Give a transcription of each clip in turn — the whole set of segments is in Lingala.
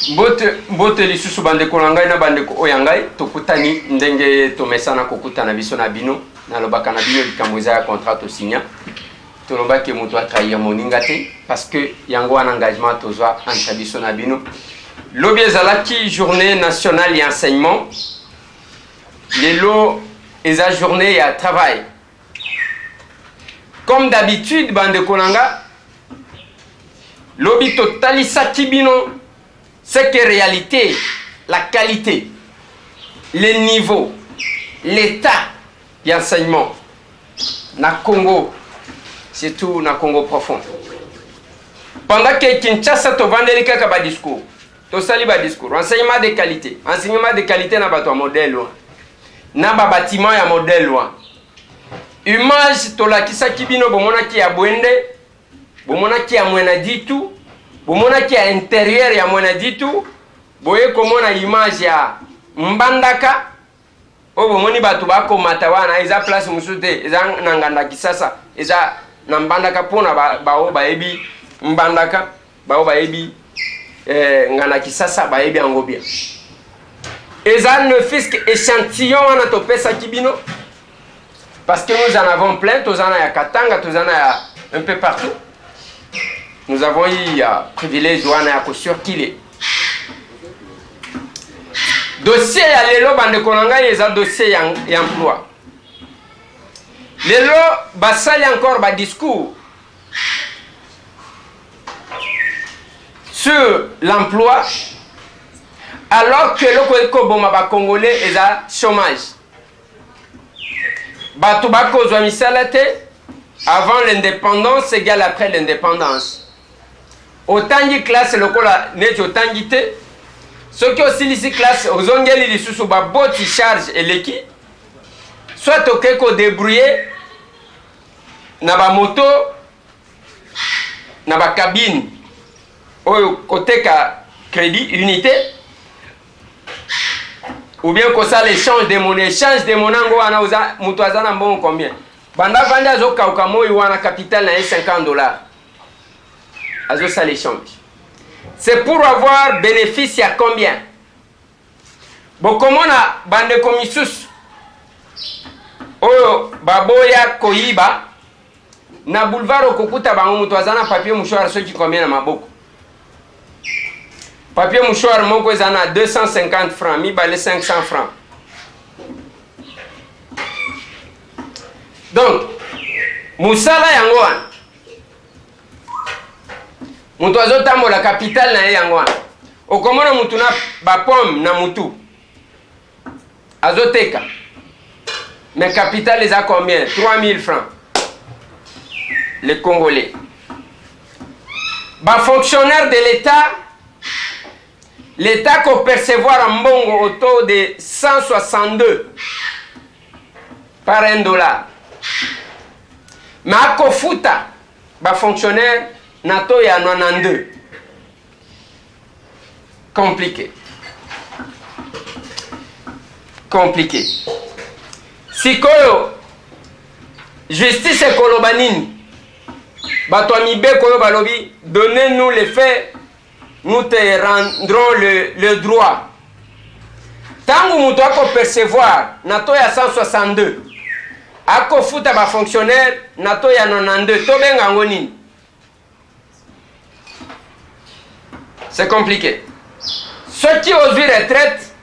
Mbote lisusu bandeko langai na bandeko oyangai tokutani ndenge tomesana kokutana biso na bino na lobaka na bino likambo eza ya contrat to signa tolobaki mutu atrahir moninga te parce que yango wana engagement tozwa entre biso na bino lobi ezalaki journée nationale ya enseignement lelo eza journée ya travail comme d'habitude bandeko langa lobi totalisaki bino c'est que réalité, la qualité, le niveau, l'état d'enseignement, na Congo, surtout na Congo profond. Pendant que Kinshasa to vendeli kaka ba discours, to sali ba discours, enseignement de qualité na bato modèle na ba bâtiment ya modèle image to la kisa kibino bomona ki ya bwende, bomona ki ya mwena ditu. Bomona ki ya intérieur ya mwana ditu boye komona image ya mbandaka o bomoni batu bako matawana eza place musute eza nanganda kisasa eza na mbandaka pona bao baebi mbandaka bao baebi ngana kisasa baebi angobia eza ne fisque échantillon wana to pesa kibino parce que nous en avons plein tozana ya Katanga tozana ya un peu partout. Nous avons eu privilège de surkiller. Dossier ya lelo bande konanga yeza dossier ya emploi. Lelo basali encore ba discours sur l'emploi alors que le koboma ba congolais eza chômage. Batu bako zwa misala te avant l'indépendance égale après l'indépendance. Autant de classe lokola neto autant de ce qui aussi ici classe aux ongeli li susu ba boti charge eleki soit ok ko débrouiller na ba moto na ba cabine oyo côté ka crédit unité ou bien ko ça l'échange de monnaie ngo wana uza mutu azana mbongo combien banda vanda zo kauka moi wana capital na $50 azo ça l'échange. C'est pour avoir bénéfice à combien? Bon, comme on a bande komissus, oyo baboya koyiba, na boulevard okokuta bango mutwazana papier mouchoir ceux qui combien na maboko. Papier mouchoir moko ezana 250 francs, mi bale 500 francs. Donc, musala yango wana. Mutu azotambo la capitale na yango wana. Okomona mutu na ba pomme na mutu. Azoteka. Mais capitale les a combien? 3000 francs. Les Congolais. Ba fonctionnaire de l'État qu'on percevoir un bongo au taux de 162 par $1. Mais à Kofuta, ba fonctionnaire Nato ya 92. Compliqué. Sikoyo justice ekolobanini. Bato amibe koyo balobi, donnez-nous les faits, nous te rendrons le droit. Tangu muto ako percevoir nato ya 162. Ako futa ba fonctionnaire nato ya 92. To benga ngoni. C'est compliqué. Ceux qui osent retraite,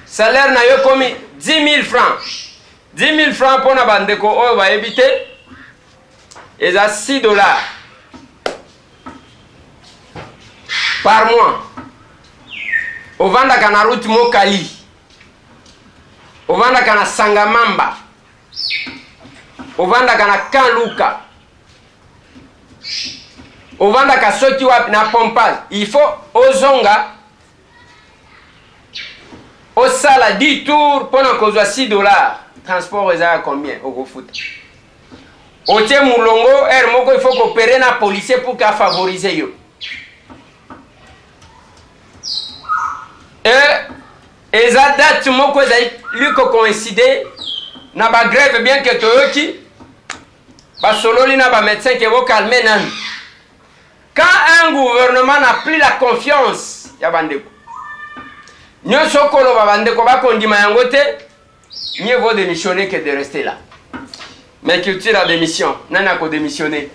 salaire n'a eu commis 10 000 francs. 10 000 francs pour la bande de on va éviter. Et à $6 par mois. Au vanda kana route Mokali. Au vanda kana Sangamamba. Au vanda kana Kanluka. Au vanda ka soki wa na pompage. Il faut ozonga au sala 10 tours pendant qu'on soit $6. Transport est à combien au foot? Au tien moulongo, il faut coopérer na policier pour qu'à favoriser yo. Et ça date moko lui ko coïncider na ba grève bien que to qui ba sololi na ba médecin qui vont calmer nan. Quand un gouvernement n'a plus la confiance ya bandeko nyonso koloba bandeko bakondima yango te mieux vaut démissionner que de rester là mais culture a démission nani ako démissionner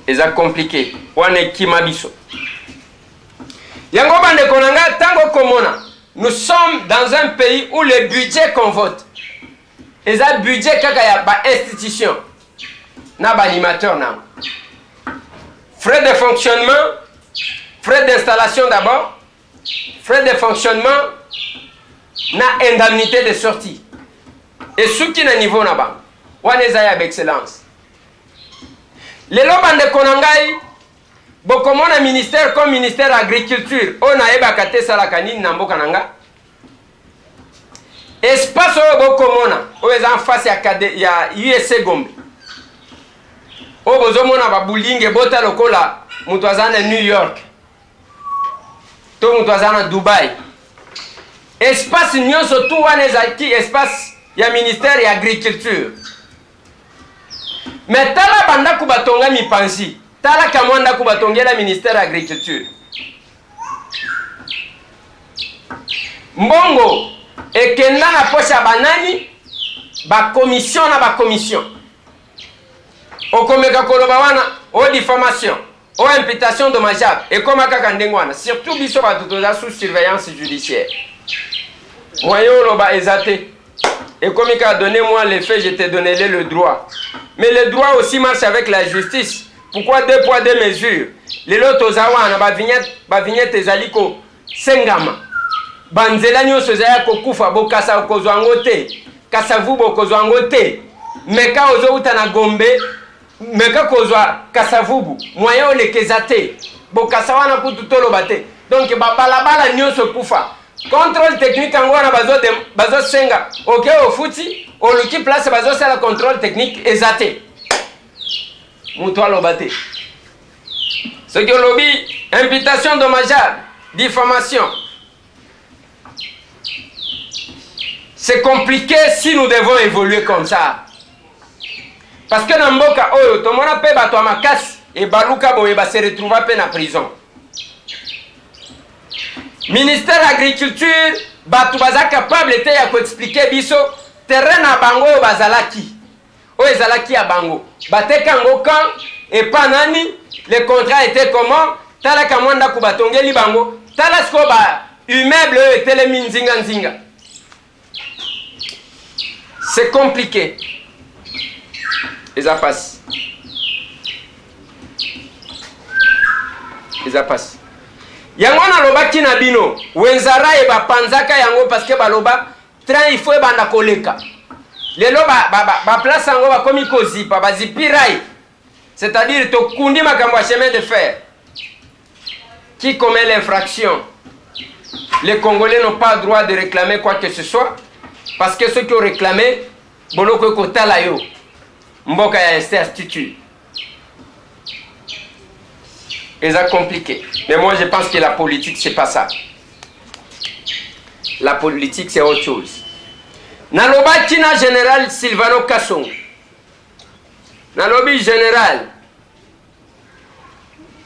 eza compliqué wana ekima biso yango bandeko na nga tango komona nous sommes dans un pays où le budget qu'on vote eza budget kaka ya ba institution na ba animateur na frais de fonctionnement, frais d'installation d'abord, frais de fonctionnement, na indemnité de sortie. Et ce qui est au niveau là-bas, on est avec excellence. Les lobes de Konangai, beaucoup de ministère comme ministère agriculture, on a ébakaté salakani nambo kananga. Espace au Bokomona, où est en face il y a USC Gombe. O bozomona babulinge bota lokola mutu azana New York to mutu azana Dubai espace nyonso tu wana ezaki espace ya ministère ya agriculture mais tala banda kubatonga mipanzi tala kamwanda kubatongela ministère ya agriculture mbongo ekenda na posha banani ba commission na ba commission okomeka koloba wana o diffamation o imputation dommageable et comme kaka ndenge wana surtout biso bato toza sous surveillance judiciaire moyen loba ezate et comme ka donné moi les faits je t'ai donné le droit mais le droit aussi marche avec la justice pourquoi deux poids deux mesures les loto za wana ba vignette ezaliko sengama banzela nyonso za kokufa bokasa okozwa ngote kasa vubo okozwa ngote meka ozo utana Gombe meka kozwa kasavubu moyen olekeza te bokasa wana kutu toloba te donc babalabala nyonso kufa contrôle technique yango wana bazo senga ok ofuti oluki place bazo sala contrôle technique eza te mutu aloba te soki olobi imputation dommageable diffamation c'est compliqué si nous devons évoluer comme ça. Parce que dans Mboka, tout le monde peut battre ma casse et Balouka va se retrouver en prison. Ministère de l'Agriculture, Batou Baza capable était d'expliquer biso terrain à Bango Bazalaki. O Ezalaki à Bango. Bate Kango Kan et Panani, les contrats étaient comment? Tala Kamwanda Kubatongeli Bango, Tala Skoba, immeuble était les Minzinga Nzinga. C'est compliqué. Et ça passe. Et ça passe. Yango na loba kina bino. Wenzara e ba panzaka yango parce que ba loba train il faut banda koleka. Les loba ba place yango ba komi kozipa ba zipirai. C'est-à-dire to kundi makambo ya chemin de fer. Qui commet l'infraction? Les Congolais n'ont pas le droit de réclamer quoi que ce soit parce que ceux qui ont réclamé boloko kotala yo. Mboka ya institut. Et ça compliqué. Mais moi je pense que la politique c'est pas ça. La politique c'est autre chose. Naloba Tina général Silvano Kassongo. Nalobi général.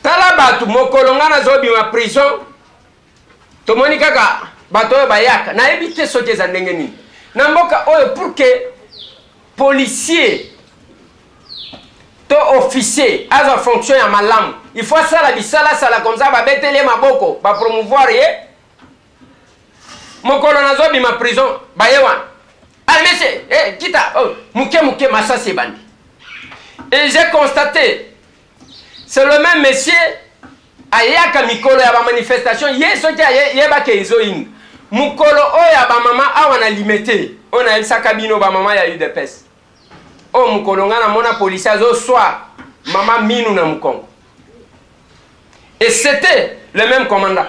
Tala batu mokolonga na zobi ma prison. Tomoni kaka bato bayaka na ebite sote za ndenge nini. Na mboka oyo pour que policier to officier as a fonction ya malamu il faut ça la bisala sala comme ça ba betele maboko ba promouvoir ye mokolo na zobi ma prison ba yewa ah monsieur kita muke massa c'est bandi et j'ai constaté c'est le même monsieur ayaka mikolo ya ba manifestation yeso ti yeba ke izo ing mukolo oya ba mama awana limité on a el sakabino ba mama ya UDPS. Oh mukolonga na mona policier azo soir mama minu na mukongo. Et c'était le même commandant.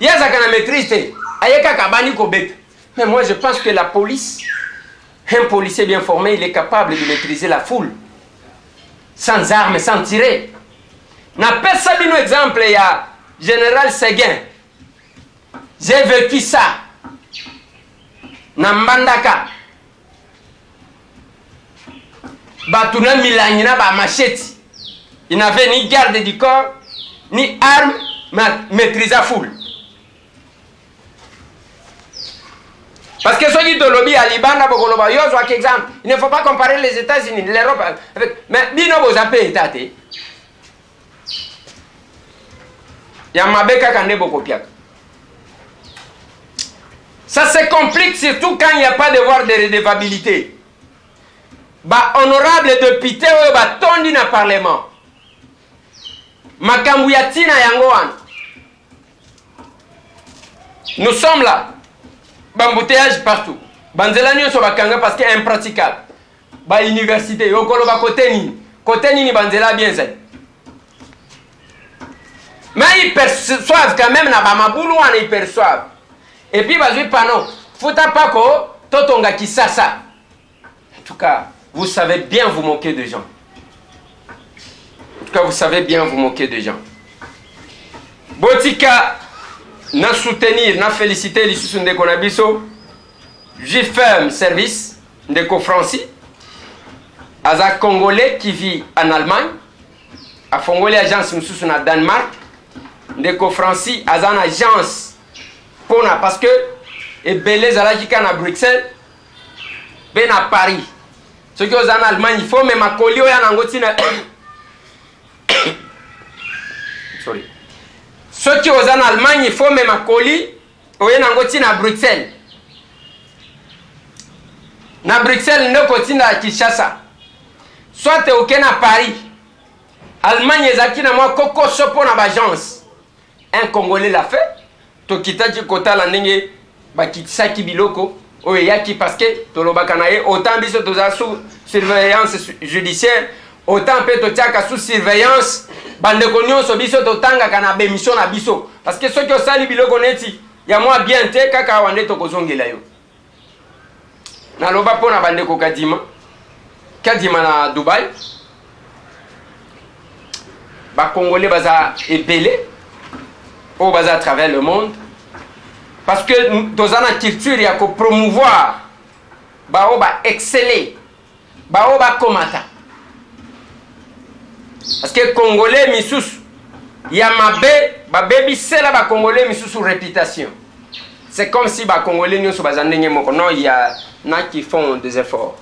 Yazaka na maîtrise ayeka kabani ko bête. Mais moi je pense que la police, un policier bien formé, il est capable de maîtriser la foule sans armes, sans tirer. Na pesa bino exemple ya général Seguin. J'ai vécu ça. Na Mbandaka. Batuna Milangina ba machette. Il n'avait ni garde du corps, ni arme maîtrise à full. Parce que ceux qui de lobby à Liban, exemple, il ne faut pas comparer les États-Unis, l'Europe avec. Mais bino vous appelez État. Il y a Mabeka Kande Bokopiak. Ça se complique surtout quand il n'y a pas de devoir de redevabilité. Bah, honorable député, bah, tondi na parlement. Makambuyatina Yangoan. Nous sommes là. Bambouteillage partout. Banzelani so bakanga parce que c'est impraticable. Ba université, yokolo ba côté ni banzela bien ça. Mais ils perçoivent quand même na ba mabulu wana ils perçoivent. Et puis bazui pano, futa pako totonga kisasa. En tout cas, vous savez bien vous moquer de gens. En tout cas, vous savez bien vous moquer de gens. Botika na soutenir, na féliciter les sous de Konabiso. J'ai fait service de Francis, à un Congolais qui vit en Allemagne, à Congolais agence sous na Danemark, de Francis à une agence pour parce que et belé zalakika na Bruxelles, ben à Paris. Ce qui est en Allemagne, il faut même à Colio et en Angotina. Sorry. Ceux qui sont en Allemagne, il faut même à Coli, ou à Bruxelles. Na Bruxelles, nous continuons à Kinshasa. Soit tu es à Paris. Allemagne, ils ont moi Coco Sopo na l'agence. Un Congolais l'a fait. Tu quittes du côté la nenge, bakitisa kibiloko. Oyaki parce que tolobakanaye autant biso toza sous surveillance judiciaire, autant peut totiaka sous surveillance. Bande nyonso biso totanga kana bemission na biso parce que ceux qui osali biloko neti ya moi bien te kaka wande tokozongela yo na loba pona bande ko kadima na Dubaï ba congolais baza ebele au baza à travers le monde parce que tozana culture ya ko promouvoir ba o ba exceller ba o ba komata. Parce que les Congolais, il y a ma baby, c'est là, les Congolais, sous réputation. C'est comme si les Congolais, non, il y a qui font des efforts.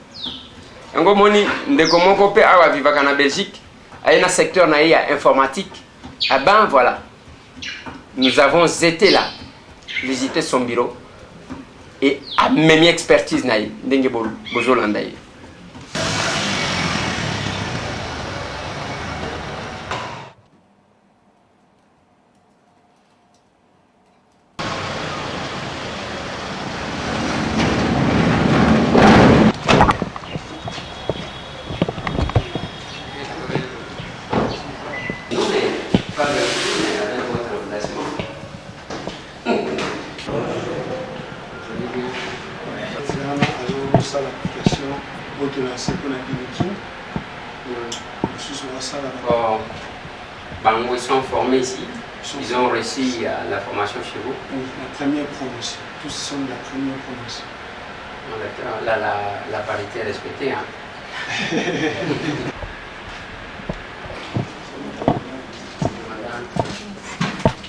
En gros, moni, de comment on peut vivre en Belgique, il y a un secteur informatique. Ah ben voilà, nous avons été là, visiter son bureau et à même expertise naïe, d'engue bozolandaï. Ils sont formés ici, ils ont reçu la formation chez vous. Oui, la première promotion. Tous sont de la première promotion. Là, la parité est respectée. Hein.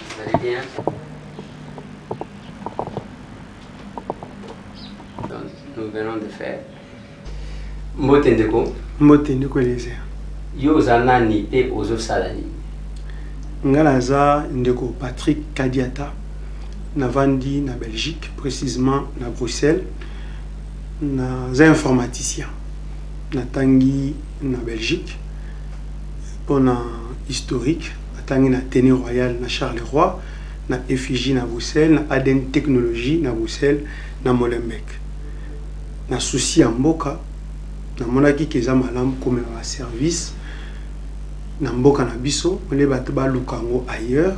Vous allez bien? Donc, nous venons de faire. Mbotendeko. Mbotendeko les Yo zanani te ozo salani. Ngalaza ndeko Patrick Kadiata navandi na Belgique, précisément na Bruxelles, na informaticien na tangi na Belgique pour na historique na tangi na Téné Royal na Charleroi na effigie na Bruxelles na Aden Technologie na Bruxelles na Molenbeek na souci en mboka na monaki keza malamu comme un service na mboka na biso on les bato ba lukango ailleurs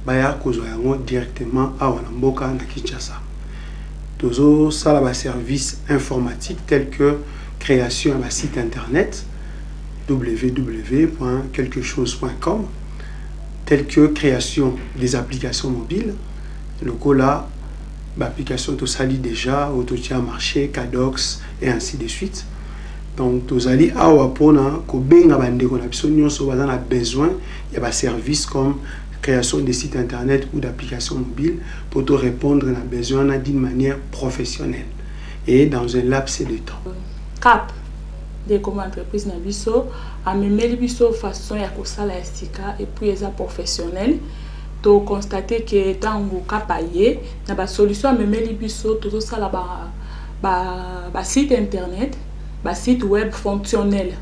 baya kozwa yango directement awa na mboka na Kinshasa. Tozo sala ba service informatique tel que création d'un site internet www.quelquechose.com, tel que création des applications mobiles le cola l'application to sali déjà autotia marché Cadox et ainsi de suite. Donc tozali awa pona ko benga bandeko na biso nyonso bazana besoin ya ba service comme création de sites internet ou d'applications mobiles pour te répondre à besoin d'une manière professionnelle et dans un laps de temps. Cap de comme entreprise na biso amemeli biso façon ya kosala estika et puis eza professionnel to constater que tango kapaye na ba solution amemeli biso to sala ba site internet ba site web fonctionnel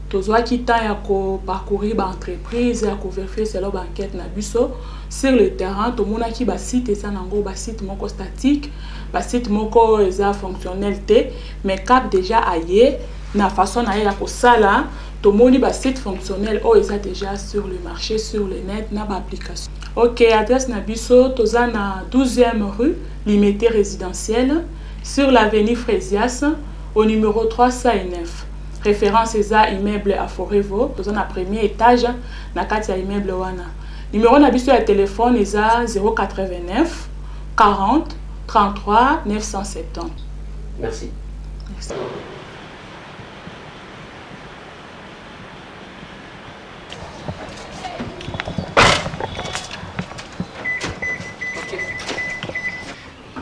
to zo ki ta ya ko parcourir ba entreprise ya ko vérifier selon ba enquête na biso sur le terrain to mona ki ba site eza nango ba site moko statique ba site moko eza fonctionnel te mais cap déjà aye na façon na ya ko sala to moni ba site fonctionnel o eza déjà sur le marché sur le net na ba application. OK, adresse na biso toza na 12e rue Limité résidentielle sur l'avenue Frésias au numéro 309. Référence eza immeuble à Forevo, toza na premier étage na kati ya immeuble wana. Numéro na biso ya téléphone eza 089 40 33 970. Merci. Merci.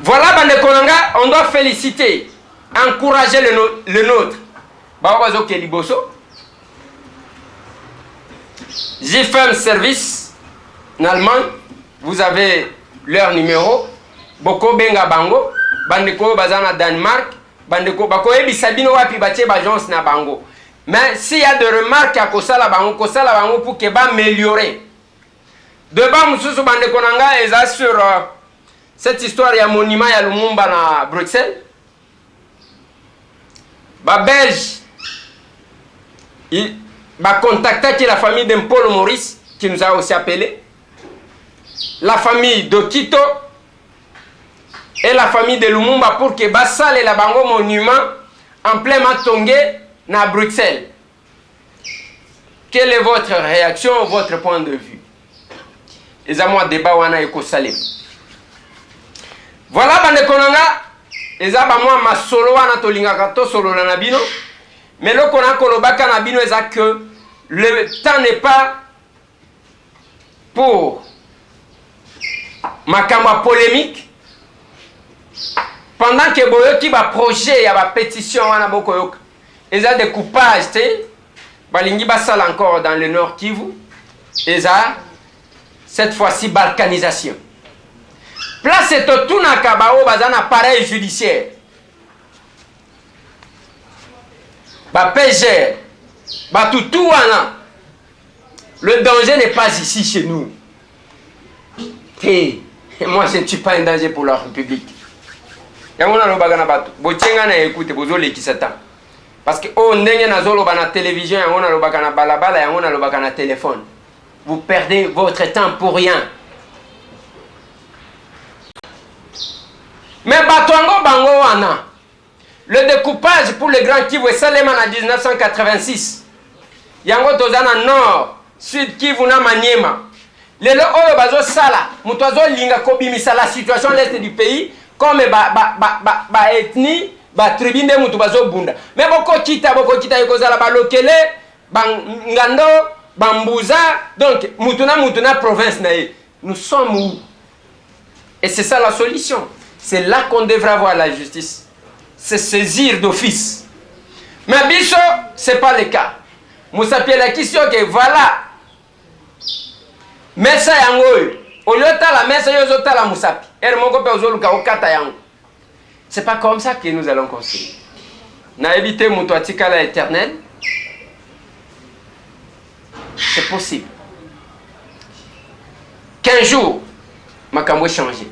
Voilà, Bande Konanga, on doit féliciter, encourager le nôtre. Bawabazo Keliboso, JFM Service, en Allemagne, vous avez leur numéro. Boko Benga Bango, Bandeko Bazana Danemark, Bandeko Bako Ebi Sabino Wapi Bache Bajons na Bango. Mais s'il y a des remarques à Kosala Bango pour que va améliorer. Devant Moussou Bande Konanga, ils assurent cette histoire, il y a un monument à Lumumba à Bruxelles. Les Belges, il va contacter la famille d'Impolo Maurice, qui nous a aussi appelé. La famille de Quito et la famille de Lumumba pour que Bassal et la Bango monument en plein Matongé à Bruxelles. Quelle est votre réaction, votre point de vue? Et à moi, débat wana eko salé. Voilà, Bande Konanga, eza ba moi ma solo wana tolingaka to solo na bino, mais le kona kolobaka na bino eza que le temps n'est pas pour makambo polémique. Pendant que boyoki ba projet ya ba pétition wana bokoyoka, eza des coupages te, balingi basala encore dans le Nord Kivu, eza cette fois-ci balkanisation. Place et tout na kabao bazan appareil judiciaire. Ba PG, ba tout wana. Le danger n'est pas ici chez nous. Et moi je ne suis pas un danger pour la République. Yangona lo bagana batu. Bochenga na écoute bozo lekisata. Parce que on ndenge na zolo bana télévision yangona lo bagana balabala yangona lo bagana téléphone. Vous perdez votre temps pour rien. Mais Batouango Bango wana, le découpage pour le Grand Kivu est seulement en 1986. Yango tozana nord, sud Kivu na Maniema. Lelo oyo bazo sala, mutozo linga kobimisa la situation l'est du pays comme ba ethnie, ba tribu nde mutu bazo bunda. Mais boko kita yoko zala ba lokele, ngando, bambouza, donc mutuna province nae. Nous sommes où? Et c'est ça la solution. C'est là qu'on devrait avoir la justice. C'est saisir d'office. Mais Bicho, ce n'est pas le cas. Moussa la question que voilà. Mesa yangoy. Au lieu de la mesa yozota la Moussapi. C'est pas comme ça que nous allons construire. Na évité Moutouatika la éternelle. C'est possible. 15 jours, ma cambo changé.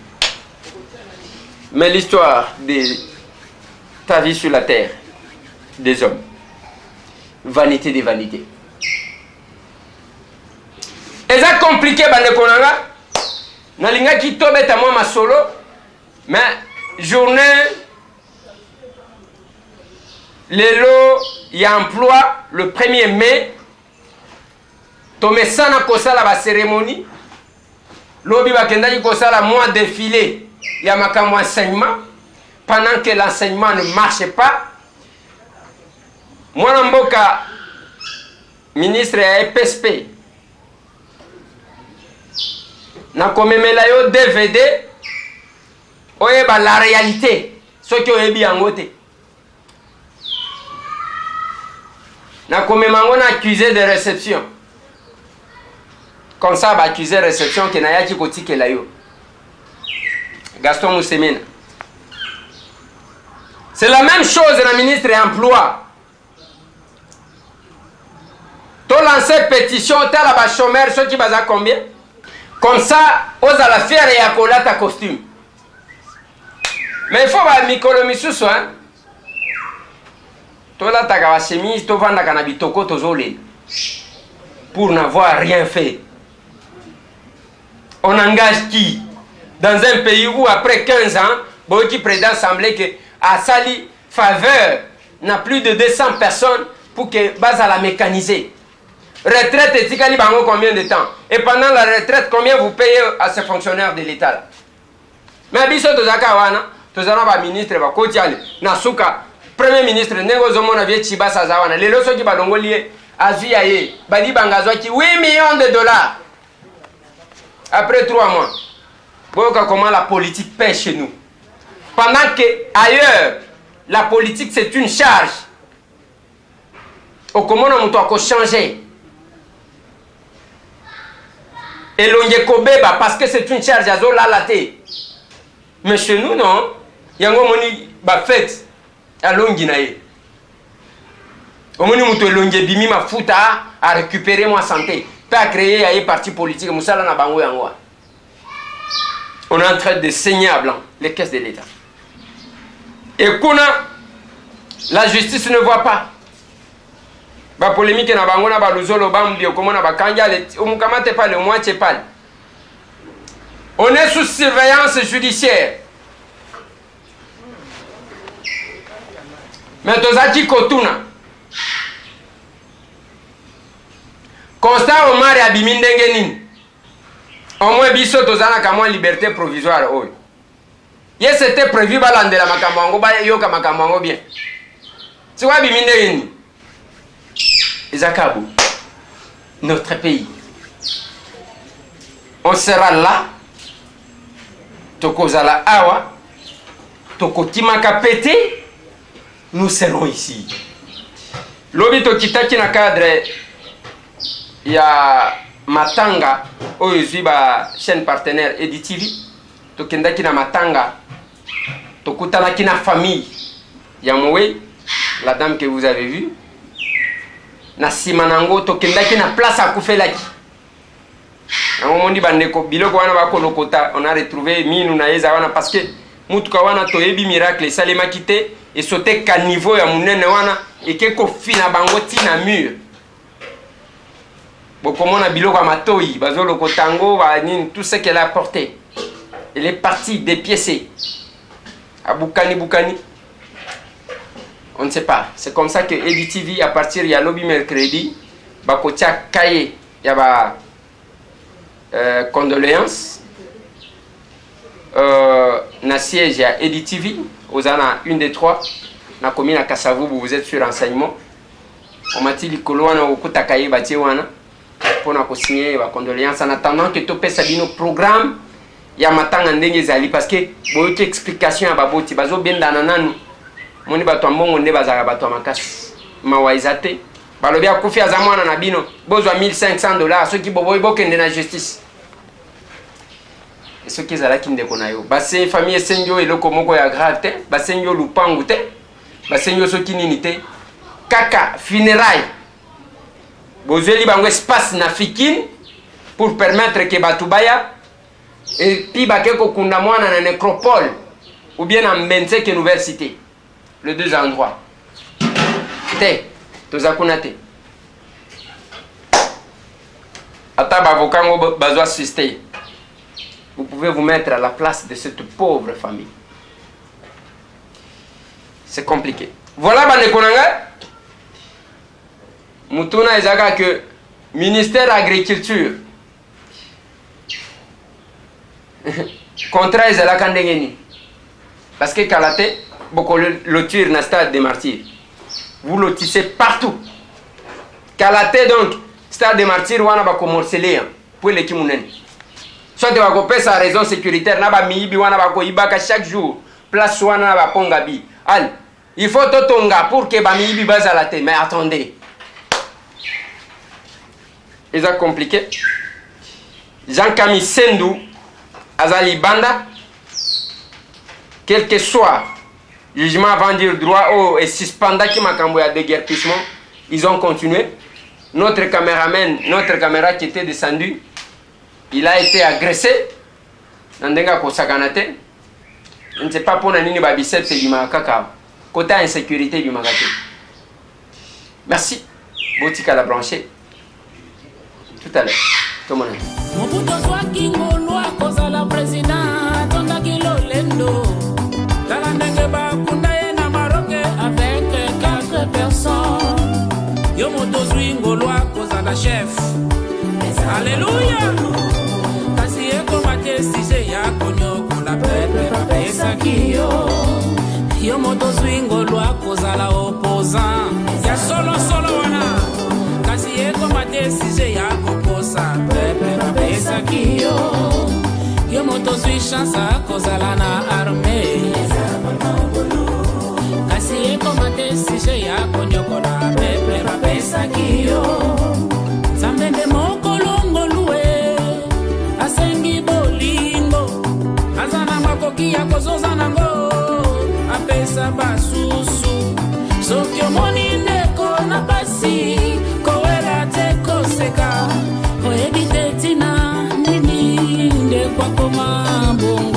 Mais l'histoire de ta vie sur la terre, des hommes, vanité des vanités. Et ça compliqué, Bande Konanga. Nalinga ki tobe ta moi ma solo, mais journée, les lots, il y a emploi le 1er mai. Tome sana kosala ba cérémonie. Lobi bakendaki kosala mois défilé. Il y a un enseignement. Pendant que l'enseignement ne marche pas, moi, Namboka, ministre à EPSP, na komemela yo DVD oyeba la réalité soki oyebi yango te na komema yango na accusé de réception comme ça accusé de réception ke nayaki kotikela yo Gaston Moussemena. C'est la même chose na ministre de l'emploi. To lancer pétition tala ba chômeur ceux qui baza combien? Comme ça, aux à la fière et à coller ta costume. Mais il faut ba mikolo misusu hein. To la ta ka chemise, to vanda kana bitoko to zole. Pour n'avoir rien fait. On engage qui? Dans un pays où après 15 ans, Boki président assemblée que à Sali faveur n'a plus de 200 personnes pour que base à la mécaniser. Retraite et tikali bango combien de temps? Et pendant la retraite, combien vous payez à ces fonctionnaires de l'État? Mais biso tozaka wana, tozana ba ministre ba kotiale, na suka premier ministre nego zomo na vie Chibasa zawana. Lelo soki balongo lié azui aye, badi bangazwa ki 8 millions de dollars. Après 3 mois. Voilà comment la politique pèse chez nous. Pendant que ailleurs, la politique c'est une charge. Au comment on doit changer. Et l'on y kobeba parce que c'est une charge à zola laté. Mais chez nous non, yango moni ba fête à longinae. Au moni muto longe bimi ma futa à récupérer moi santé, pas à créer un parti politique musala na bango yango. On est en train de saigner à blanc les caisses de l'État. Et qu'on a, la justice ne voit pas. La polémique na bango na baluzolo bambi comment na bakanja on kamate pas le moitié pas. On est sous surveillance judiciaire. Mais tozaki kotuna. Constat Omar abimi ndenge nini? Au moins biso tozana kama liberté provisoire oyo. Yes, c'était prévu balandela makambo yango ba yoka makambo yango bien. Tu vois bimi ndenge nini? Ezakabu. Notre pays. On sera là. Tokozala awa. Tokotimaka pété. Nous serons ici. Lobi tokitaki na cadre ya matanga oyo ziba chaîne partenaire EDTV. Tokendaki na matanga. Tokutanaki na famille ya Mowe, la dame que vous avez vue. Na simanango tokendaki na place à kufelaki. Nango mondi bandeko biloko wana bakolokota, on a retrouvé minu na yeza wana parce que mutuka wana toyebi miracle salema kité et sauter ka niveau ya munene wana et que ko fina bango tina mur. Bokomona biloko matoi bazolo kotango ba nini tout ce qu'elle a apporté. Elle est partie dépiécée. À Boukani. On ne sait pas. C'est comme ça que EDTV, à partir de lobby mercredi, Bakotia Kaye, il y a condoléances. Na siège à EDTV, aux ana 1 des 3, na commune à Kassavou, vous êtes sur renseignement. On m'a dit que l'on a au Kaye Batiwana pour nous signer les condoléances en attendant que tu pèses un programme. Il y a matanga ndenge zali parce que boyoki explication ya baboti bazo benda nananu moni bato mbongo nde bazaka bato makasi mawaizate balobi akufi azamwana na bino bozwa $1500 soki boboyi bokende na justice et soki ezalaki ndeko na yo base famille esengi eloko moko ya grave te basengi lupangu te basengi soki nini te kaka funérailles bozeli bango espace na fikine pour permettre que batubaya et puis bakeko kunda mwana na nécropole ou bien en Mbensek nouvelle cité les deux endroits te tozakuna te ata bavocat ngo bazwa assisté. Vous pouvez vous mettre à la place de cette pauvre famille. C'est compliqué. Voilà banekonanga mutuna ezaka que ministère agriculture contrat ezalaka ndenge nini parce que Kalate boko lotir na stade des martyrs vous lotissez partout Kalate donc stade des martyrs wana ba commercialiser pour l'équipe munene soit bakopesa raison sécuritaire na bamiyibi wana bakoyibaka chaque jour place wana na baponga bi al il faut totonga pour que bamiyibi bazala te. Mais attendez, ils ont compliqué. Jean-Camille Sendou azali banda, quel que soit jugement avant dire droit au et suspenda qui m'a camboya déguerpissement, ils ont continué. Notre caméraman, notre caméra qui était descendu, il a été agressé. Nandenga ko sakanate. Je ne sais pas pour nani babisset c'est du makaka. Côté insécurité du magate. Merci. Boutique à la branchée. Tout à l'heure. Tout le monde. Mobutu swaki ngolwa koza la président tonda kilo lendo. Tala ndenge ba kunda na Maroc avec 4 personnes. Yo moto zwi ngolwa koza la chef. Alléluia. Kasi eko mate sise ya konyoko la pepe pesa kiyo. Yo moto zwi ngolwa koza la opposant. Ya solo wana. Kasi eko mate sise ya koposa pepe pesa kiyo. Yo moto zwi chance koza la na armée. Kasi eko mate sise ya konyoko la pepe pesa kiyo. Zambende mokolo luwe asengi bolingo azana makoki ya kozoza nango apesa basusu soki omoni ndeko na pasi kowela te koseka oyebi te tina nini ndekwakoma bongo.